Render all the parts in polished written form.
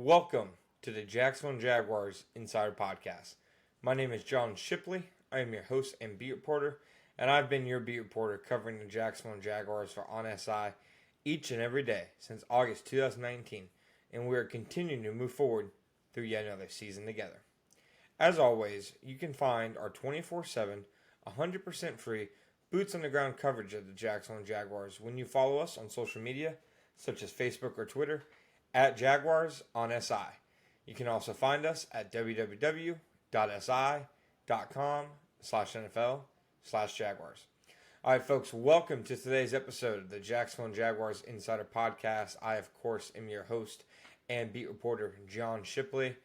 Welcome to the Jacksonville Jaguars Insider Podcast. My name is John Shipley. I am your host and beat reporter, and I've been your beat reporter covering the Jacksonville Jaguars for On SI each and every day since August 2019, and we are continuing to move forward through yet another season together. As always, you can find our 24/7, 100% free, boots on the ground coverage of the Jacksonville Jaguars when you follow us on social media such as Facebook or Twitter at Jaguars on SI. You can also find us at www.si.com/NFL/Jaguars. All right, folks, welcome to today's episode of the Jacksonville Jaguars Insider Podcast. I, of course, am your host and beat reporter, John Shipley.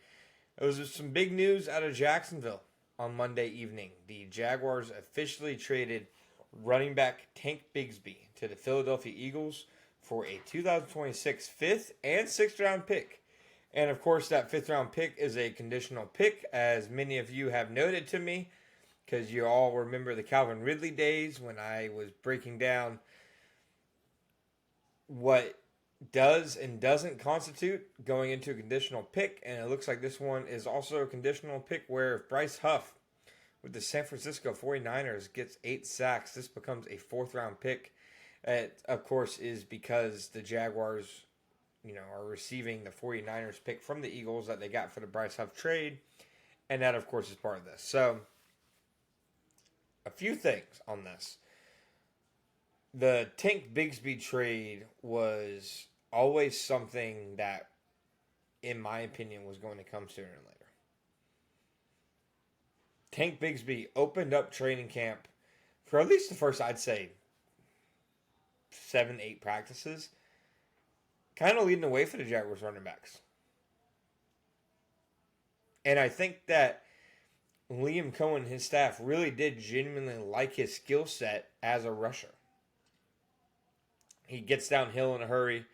It was some big news out of Jacksonville on Monday evening. The Jaguars officially traded running back Tank Bigsby to the Philadelphia Eagles for a 2026 5th and 6th round pick. And of course, that 5th round pick is a conditional pick, as many of you have noted to me, because you all remember the Calvin Ridley days when I was breaking down what does and doesn't constitute going into a conditional pick. And it looks like this one is also a conditional pick where if Bryce Huff with the San Francisco 49ers gets 8 sacks, this becomes a 4th round pick. It, of course, is because the Jaguars, are receiving the 49ers pick from the Eagles that they got for the Bryce Huff trade. And that, of course, is part of this. So, a few things on this. The Tank Bigsby trade was always something that, in my opinion, was going to come sooner or later. Tank Bigsby opened up training camp for at least the first, I'd say, 7-8 practices, kind of leading the way for the Jaguars running backs. And I think that Liam Cohen and his staff really did genuinely like his skill set as a rusher. He gets downhill in a hurry.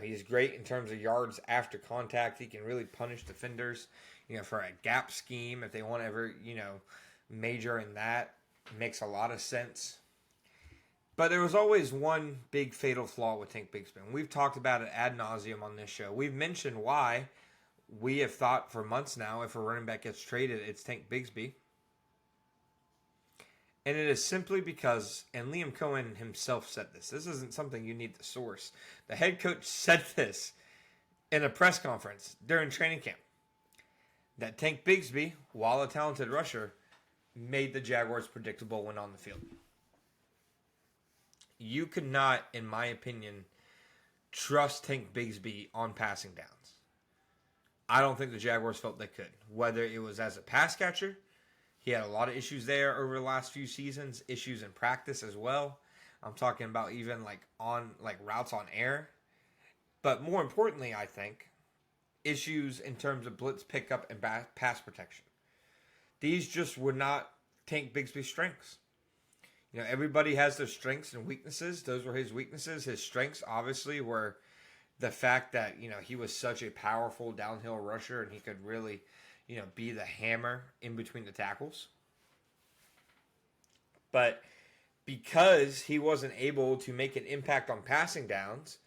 He's great in terms of yards after contact. He can really punish defenders, for a gap scheme if they want to ever, major in that. It makes a lot of sense. But there was always one big fatal flaw with Tank Bigsby. And we've talked about it ad nauseum on this show. We've mentioned why we have thought for months now if a running back gets traded, it's Tank Bigsby. And it is simply because, and Liam Cohen himself said this. This isn't something you need to source. The head coach said this in a press conference during training camp. That Tank Bigsby, while a talented rusher, made the Jaguars predictable when on the field. You could not, in my opinion, trust Tank Bigsby on passing downs. I don't think the Jaguars felt they could. Whether it was as a pass catcher, he had a lot of issues there over the last few seasons, issues in practice as well. I'm talking about even routes on air. But more importantly, I think, issues in terms of blitz pickup and pass protection. These just were not Tank Bigsby's strengths. Everybody has their strengths and weaknesses. Those were his weaknesses. His strengths, obviously, were the fact that, he was such a powerful downhill rusher and he could really, be the hammer in between the tackles. But because he wasn't able to make an impact on passing downs,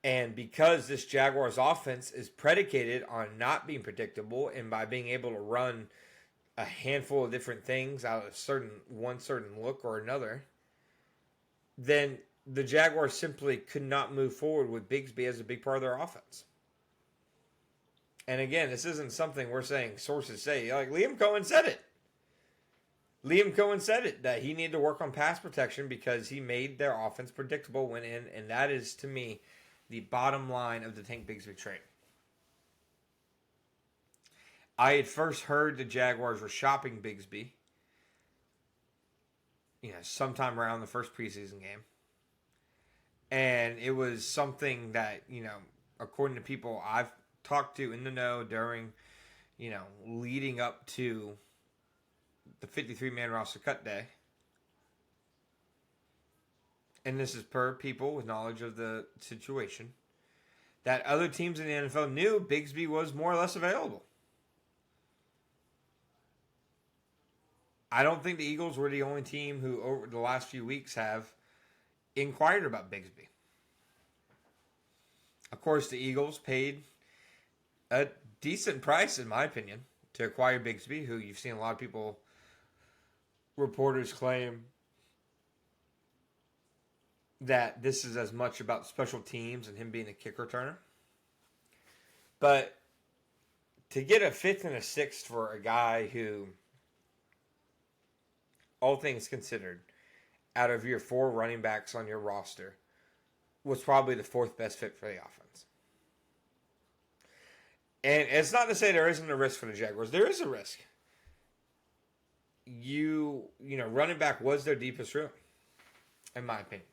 and because this Jaguars offense is predicated on not being predictable and by being able to run a handful of different things out of one certain look or another, then the Jaguars simply could not move forward with Bigsby as a big part of their offense. And again, this isn't something we're saying sources say. Liam Cohen said it. Liam Cohen said it, that he needed to work on pass protection because he made their offense predictable when in, and that is, to me, the bottom line of the Tank Bigsby trade. I had first heard the Jaguars were shopping Bigsby, sometime around the first preseason game. And it was something that, according to people I've talked to in the know during, leading up to the 53-man roster cut day. And this is per people with knowledge of the situation, that other teams in the NFL knew Bigsby was more or less available. I don't think the Eagles were the only team who, over the last few weeks, have inquired about Bigsby. Of course, the Eagles paid a decent price, in my opinion, to acquire Bigsby, who you've seen a lot of people, reporters claim that this is as much about special teams and him being a kick returner. But to get a fifth and a sixth for a guy who, all things considered, out of your 4 running backs on your roster, was probably the 4th best fit for the offense. And it's not to say there isn't a risk for the Jaguars. There is a risk. Running back was their deepest room, in my opinion.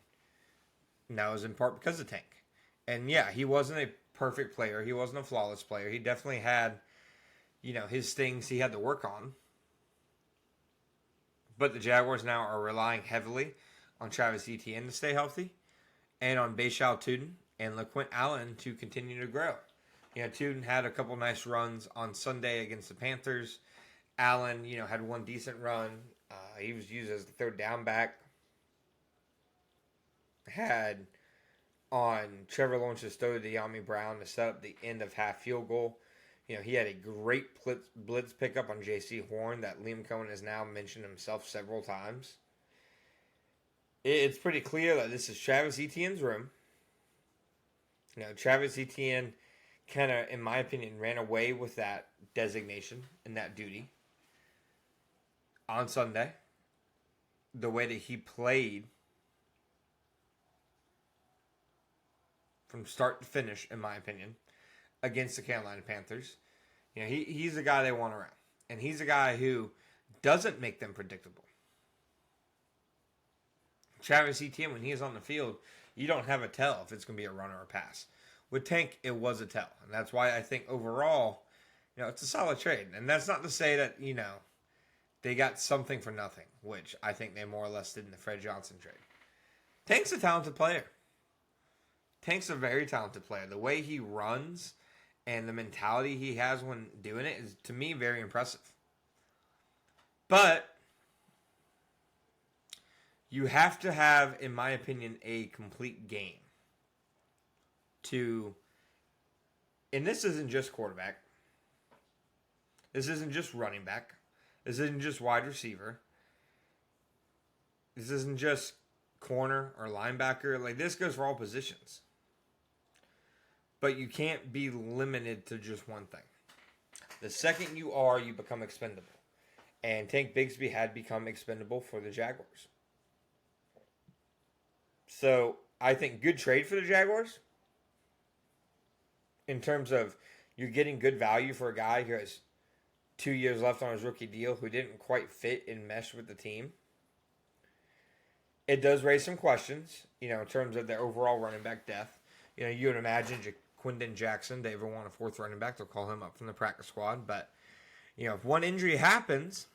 And that was in part because of Tank. And yeah, he wasn't a perfect player. He wasn't a flawless player. He definitely had, his things he had to work on. But the Jaguars now are relying heavily on Travis Etienne to stay healthy and on Bashal Tuden and LaQuint Allen to continue to grow. Tuden had a couple nice runs on Sunday against the Panthers. Allen, had one decent run. He was used as the third down back. Had on Trevor Lawrence's throw to De'Ami Brown to set up the end of half field goal. He had a great blitz pickup on J.C. Horn that Liam Cohen has now mentioned himself several times. It's pretty clear that this is Travis Etienne's room. Travis Etienne kind of, in my opinion, ran away with that designation and that duty on Sunday. The way that he played from start to finish, in my opinion, against the Carolina Panthers. He's a guy they want around. And he's a guy who doesn't make them predictable. Travis Etienne, when he is on the field, you don't have a tell if it's going to be a run or a pass. With Tank, it was a tell. And that's why I think overall, it's a solid trade. And that's not to say that, they got something for nothing, which I think they more or less did in the Fred Johnson trade. Tank's a talented player. Tank's a very talented player. The way he runs and the mentality he has when doing it is, to me, very impressive. But you have to have, in my opinion, a complete game to, and this isn't just quarterback. This isn't just running back. This isn't just wide receiver. This isn't just corner or linebacker. Like, this goes for all positions. But you can't be limited to just one thing. The second you are, you become expendable. And Tank Bigsby had become expendable for the Jaguars. So, I think good trade for the Jaguars. In terms of you're getting good value for a guy who has 2 years left on his rookie deal who didn't quite fit and mesh with the team. It does raise some questions, in terms of their overall running back depth. You would imagine Quindon Jackson, they ever want a 4th running back, they'll call him up from the practice squad. But, if one injury happens,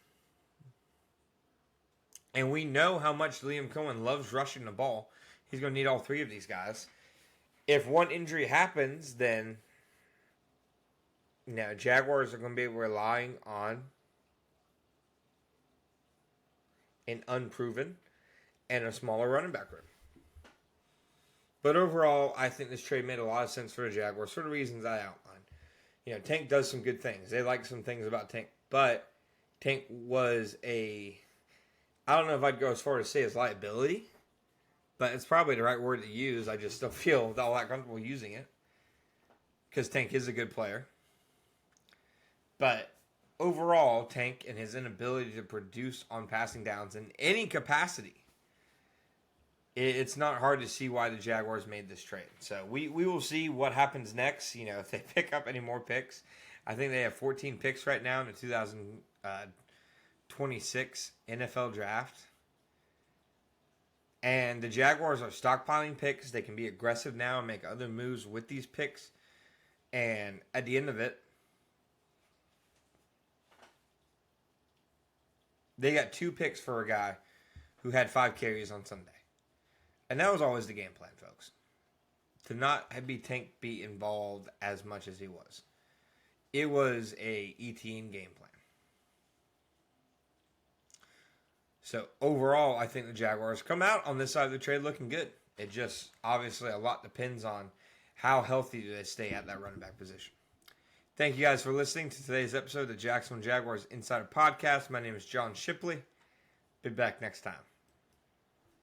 and we know how much Liam Cohen loves rushing the ball, he's going to need all 3 of these guys. If one injury happens, then Jaguars are going to be relying on an unproven and a smaller running back room. But overall, I think this trade made a lot of sense for the Jaguars for the reasons I outlined. Tank does some good things. They like some things about Tank. But Tank was I don't know if I'd go as far as say his liability. But it's probably the right word to use. I just don't feel all that comfortable using it. Because Tank is a good player. But overall, Tank and his inability to produce on passing downs in any capacity, it's not hard to see why the Jaguars made this trade. So we will see what happens next. If they pick up any more picks. I think they have 14 picks right now in the 2026 NFL draft. And the Jaguars are stockpiling picks. They can be aggressive now and make other moves with these picks. And at the end of it, they got 2 picks for a guy who had 5 carries on Sunday. And that was always the game plan, folks. To not have Tank be involved as much as he was. It was a ETN game plan. So, overall, I think the Jaguars come out on this side of the trade looking good. It just, obviously, a lot depends on how healthy do they stay at that running back position. Thank you guys for listening to today's episode of the Jacksonville Jaguars Insider Podcast. My name is John Shipley. Be back next time.